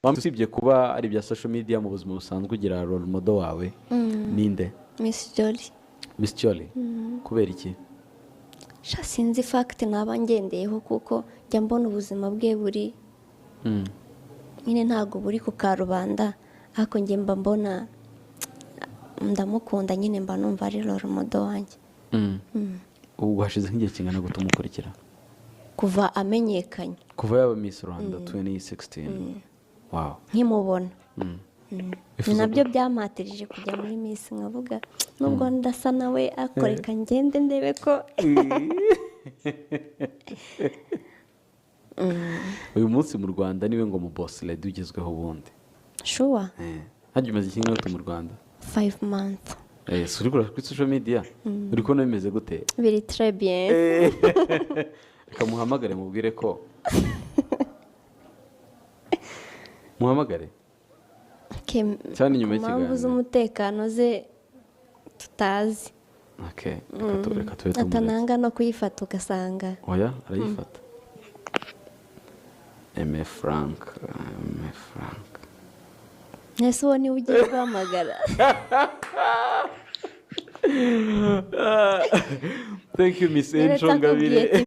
Usibye kuba ari bya social media mu buzima busanzwe ugira role model wawe ninde? Miss Jolly. Miss Jolly. Kubera iki? Sha sinzi fact naba ngendeyeho kuko jya mbona ubuzima bwe buri nyine ntago buri ku karubanda ariko njye mba mbona ndamukunda nyine mba numva ari role model wanjye. Ubu hashize nk'igihe kingana gute umukurikira? Kuva amenyekanye. Kuva yaba Miss Rwanda 2016. Wow. Nkimubona. Ni nabyo byampatirije kujya muri Miss nkavuga nubwo ndasa nawe akoreka ngende ndebe ko uyu munsi mu Rwanda niwe ngo mu boss lady ugezweho ubundi. Sure. Hajya umaze iki ngano mu Rwanda? 5 months. Suri kuri social media. Uri kubona bimeze gute? Biri très bien. Reka muhamagare mubwire ko muhamagare cyane nyuma y'ikiganiro. Mpamvu z'umutekano ze tutazi. Okay. Reka tube atananga no kuyifata ugasanga. Oya arayifata. M Frank. Nese uwo niwe ugiye guhamagara. Thank you Miss Angel Ngabire.